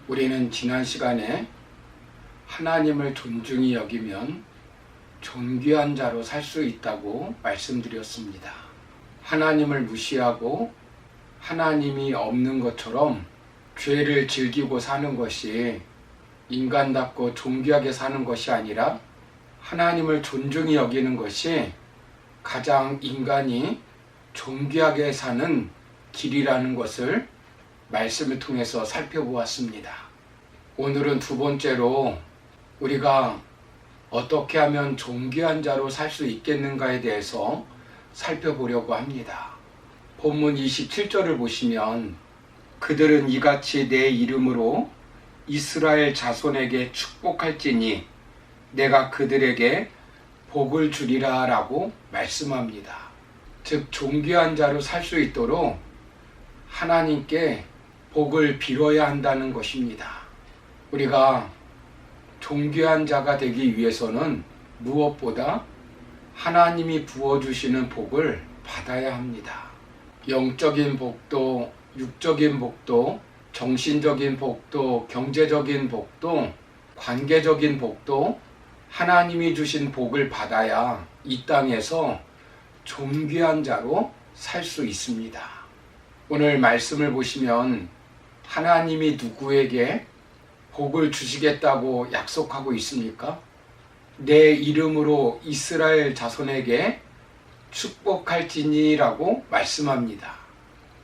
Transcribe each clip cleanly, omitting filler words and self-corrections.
우리는 지난 시간에 하나님을 존중히 여기면 존귀한 자로 살 수 있다고 말씀드렸습니다. 하나님을 무시하고 하나님이 없는 것처럼 죄를 즐기고 사는 것이 인간답고 존귀하게 사는 것이 아니라 하나님을 존중히 여기는 것이 가장 인간이 존귀하게 사는 길이라는 것을 말씀을 통해서 살펴보았습니다. 오늘은 두 번째로 우리가 어떻게 하면 존귀한 자로 살 수 있겠는가에 대해서 살펴보려고 합니다. 본문 27절을 보시면 그들은 이같이 내 이름으로 이스라엘 자손에게 축복할지니 내가 그들에게 복을 주리라 라고 말씀합니다. 즉 존귀한 자로 살 수 있도록 하나님께 복을 빌어야 한다는 것입니다. 우리가 존귀한 자가 되기 위해서는 무엇보다 하나님이 부어주시는 복을 받아야 합니다. 영적인 복도, 육적인 복도, 정신적인 복도, 경제적인 복도, 관계적인 복도 하나님이 주신 복을 받아야 이 땅에서 존귀한 자로 살 수 있습니다. 오늘 말씀을 보시면 하나님이 누구에게 복을 주시겠다고 약속하고 있습니까? 내 이름으로 이스라엘 자손에게 축복할지니라고 말씀합니다.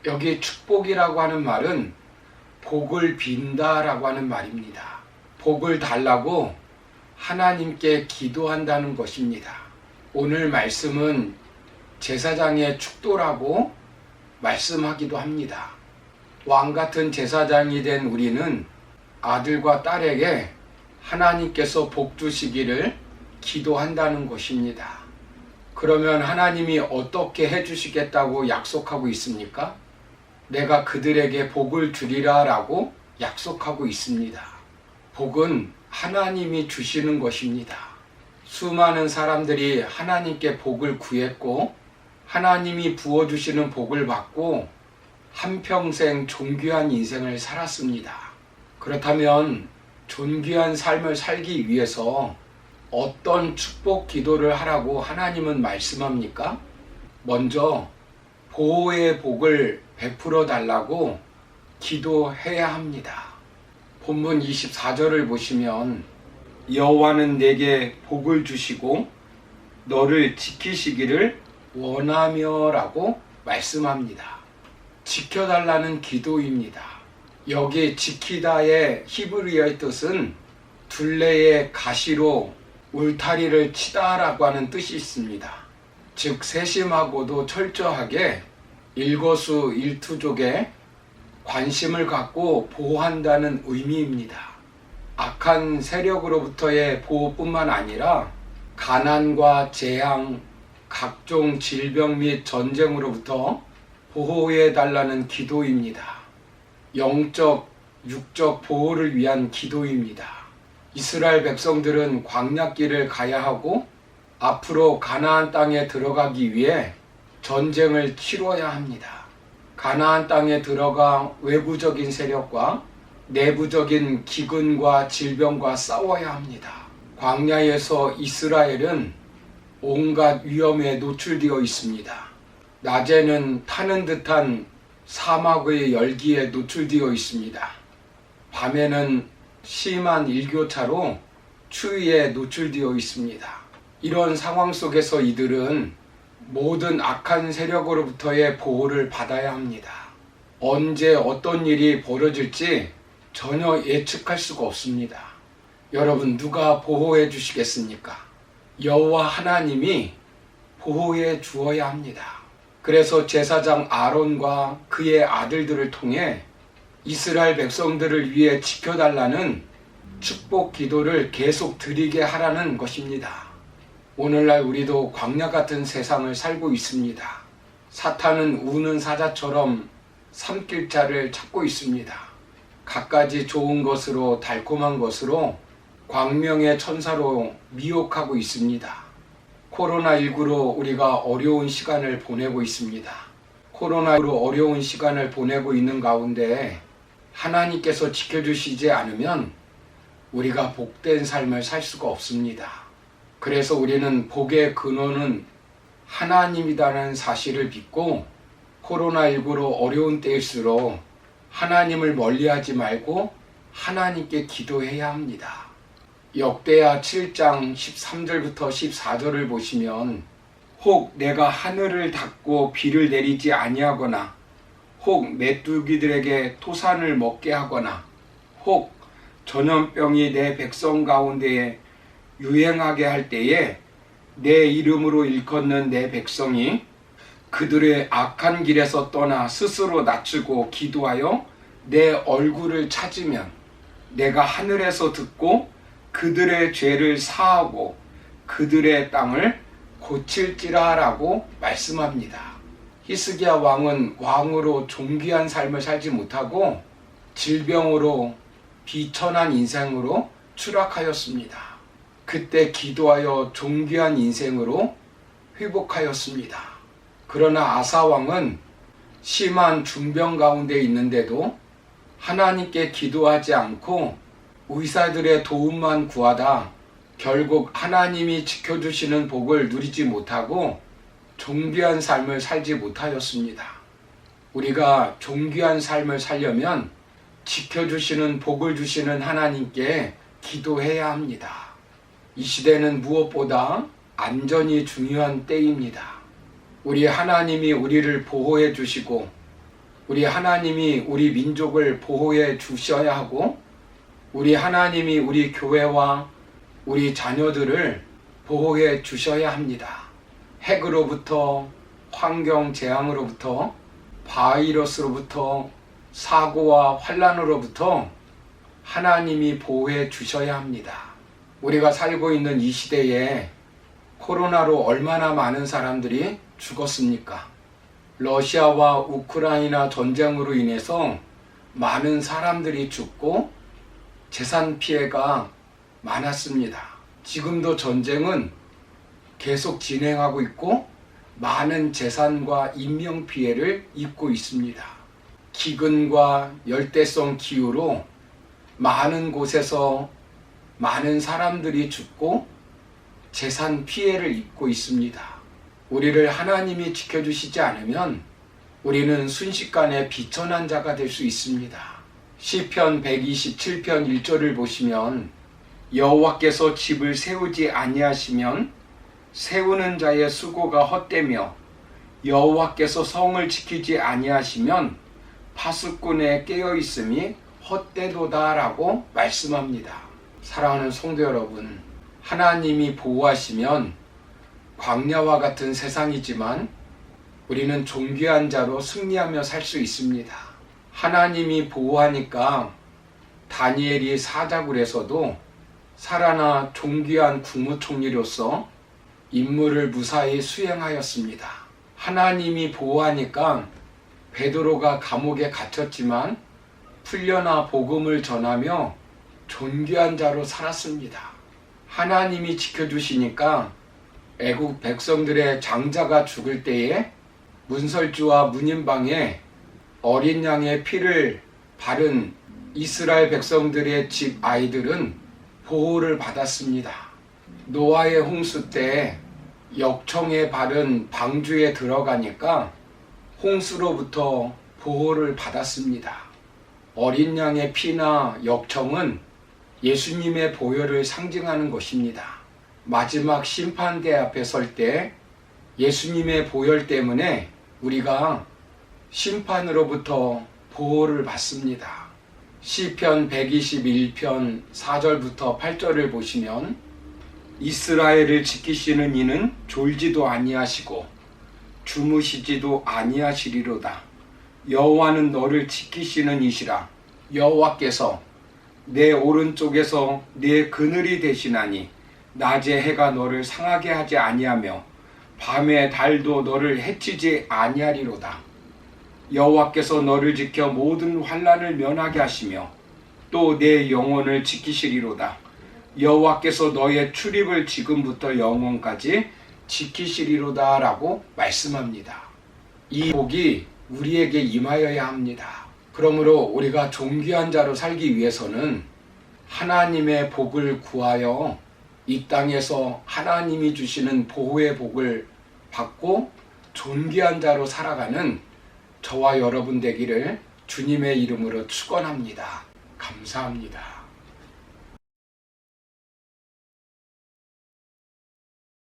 여기 축복이라고 하는 말은 복을 빈다라고 하는 말입니다. 복을 달라고 하나님께 기도한다는 것입니다. 오늘 말씀은 제사장의 축도라고 말씀하기도 합니다. 왕같은 제사장이 된 우리는 아들과 딸에게 하나님께서 복 주시기를 기도한다는 것입니다. 그러면 하나님이 어떻게 해주시겠다고 약속하고 있습니까? 내가 그들에게 복을 주리라 라고 약속하고 있습니다. 복은 하나님이 주시는 것입니다. 수많은 사람들이 하나님께 복을 구했고 하나님이 부어주시는 복을 받고 한평생 존귀한 인생을 살았습니다. 그렇다면 존귀한 삶을 살기 위해서 어떤 축복 기도를 하라고 하나님은 말씀합니까? 먼저 보호의 복을 베풀어 달라고 기도해야 합니다. 본문 24절을 보시면 여호와는 내게 복을 주시고 너를 지키시기를 원하며 라고 말씀합니다. 지켜달라는 기도입니다. 여기 지키다의 히브리어의 뜻은 둘레의 가시로 울타리를 치다라고 하는 뜻이 있습니다. 즉 세심하고도 철저하게 일거수일투족에 관심을 갖고 보호한다는 의미입니다. 악한 세력으로부터의 보호뿐만 아니라 가난과 재앙, 각종 질병 및 전쟁으로부터 보호해달라는 기도입니다. 영적, 육적 보호를 위한 기도입니다. 이스라엘 백성들은 광야길을 가야 하고 앞으로 가나안 땅에 들어가기 위해 전쟁을 치러야 합니다. 가나안 땅에 들어가 외부적인 세력과 내부적인 기근과 질병과 싸워야 합니다. 광야에서 이스라엘은 온갖 위험에 노출되어 있습니다. 낮에는 타는 듯한 사막의 열기에 노출되어 있습니다. 밤에는 심한 일교차로 추위에 노출되어 있습니다. 이런 상황 속에서 이들은 모든 악한 세력으로부터의 보호를 받아야 합니다. 언제 어떤 일이 벌어질지 전혀 예측할 수가 없습니다. 여러분 누가 보호해 주시겠습니까? 여호와 하나님이 보호해 주어야 합니다. 그래서 제사장 아론과 그의 아들들을 통해 이스라엘 백성들을 위해 지켜달라는 축복 기도를 계속 드리게 하라는 것입니다. 오늘날 우리도 광야 같은 세상을 살고 있습니다. 사탄은 우는 사자처럼 삼킬자를 찾고 있습니다. 갖가지 좋은 것으로 달콤한 것으로 광명의 천사로 미혹하고 있습니다. 코로나19로 우리가 어려운 시간을 보내고 있습니다. 코로나19로 어려운 시간을 보내고 있는 가운데 하나님께서 지켜주시지 않으면 우리가 복된 삶을 살 수가 없습니다. 그래서 우리는 복의 근원은 하나님이라는 사실을 믿고 코로나19로 어려운 때일수록 하나님을 멀리하지 말고 하나님께 기도해야 합니다. 역대하 7장 13절부터 14절을 보시면 혹 내가 하늘을 닫고 비를 내리지 아니하거나 혹 메뚜기들에게 토산을 먹게 하거나 혹 전염병이 내 백성 가운데에 유행하게 할 때에 내 이름으로 일컫는 내 백성이 그들의 악한 길에서 떠나 스스로 낮추고 기도하여 내 얼굴을 찾으면 내가 하늘에서 듣고 그들의 죄를 사하고 그들의 땅을 고칠지라 라고 말씀합니다. 히스기야 왕은 왕으로 존귀한 삶을 살지 못하고 질병으로 비천한 인생으로 추락하였습니다. 그때 기도하여 존귀한 인생으로 회복하였습니다. 그러나 아사 왕은 심한 중병 가운데 있는데도 하나님께 기도하지 않고 의사들의 도움만 구하다 결국 하나님이 지켜주시는 복을 누리지 못하고 존귀한 삶을 살지 못하였습니다. 우리가 존귀한 삶을 살려면 지켜주시는 복을 주시는 하나님께 기도해야 합니다. 이 시대는 무엇보다 안전이 중요한 때입니다. 우리 하나님이 우리를 보호해 주시고 우리 하나님이 우리 민족을 보호해 주셔야 하고 우리 하나님이 우리 교회와 우리 자녀들을 보호해 주셔야 합니다. 핵으로부터 환경 재앙으로부터 바이러스로부터 사고와 환난으로부터 하나님이 보호해 주셔야 합니다. 우리가 살고 있는 이 시대에 코로나로 얼마나 많은 사람들이 죽었습니까? 러시아와 우크라이나 전쟁으로 인해서 많은 사람들이 죽고 재산 피해가 많았습니다. 지금도 전쟁은 계속 진행하고 있고 많은 재산과 인명 피해를 입고 있습니다. 기근과 열대성 기후로 많은 곳에서 많은 사람들이 죽고 재산 피해를 입고 있습니다. 우리를 하나님이 지켜주시지 않으면 우리는 순식간에 비천한 자가 될 수 있습니다. 시편 127편 1절을 보시면 여호와께서 집을 세우지 아니하시면 세우는 자의 수고가 헛되며 여호와께서 성을 지키지 아니하시면 파수꾼의 깨어있음이 헛되도다 라고 말씀합니다. 사랑하는 성도 여러분, 하나님이 보호하시면 광야와 같은 세상이지만 우리는 존귀한 자로 승리하며 살 수 있습니다. 하나님이 보호하니까 다니엘이 사자굴에서도 살아나 존귀한 국무총리로서 임무를 무사히 수행하였습니다. 하나님이 보호하니까 베드로가 감옥에 갇혔지만 풀려나 복음을 전하며 존귀한 자로 살았습니다. 하나님이 지켜주시니까 애국 백성들의 장자가 죽을 때에 문설주와 문인방에 어린 양의 피를 바른 이스라엘 백성들의 집 아이들은 보호를 받았습니다. 노아의 홍수 때 역청에 바른 방주에 들어가니까 홍수로부터 보호를 받았습니다. 어린 양의 피나 역청은 예수님의 보혈을 상징하는 것입니다. 마지막 심판대 앞에 설 때 예수님의 보혈 때문에 우리가 심판으로부터 보호를 받습니다. 시편 121편 4절부터 8절을 보시면 이스라엘을 지키시는 이는 졸지도 아니하시고 주무시지도 아니하시리로다. 여호와는 너를 지키시는 이시라. 여호와께서 내 오른쪽에서 내 그늘이 되시나니 낮에 해가 너를 상하게 하지 아니하며 밤에 달도 너를 해치지 아니하리로다. 여호와께서 너를 지켜 모든 환난을 면하게 하시며 또 내 영혼을 지키시리로다. 여호와께서 너의 출입을 지금부터 영원까지 지키시리로다 라고 말씀합니다. 이 복이 우리에게 임하여야 합니다. 그러므로 우리가 존귀한 자로 살기 위해서는 하나님의 복을 구하여 이 땅에서 하나님이 주시는 보호의 복을 받고 존귀한 자로 살아가는 저와 여러분 되기를 주님의 이름으로 축원합니다. 감사합니다.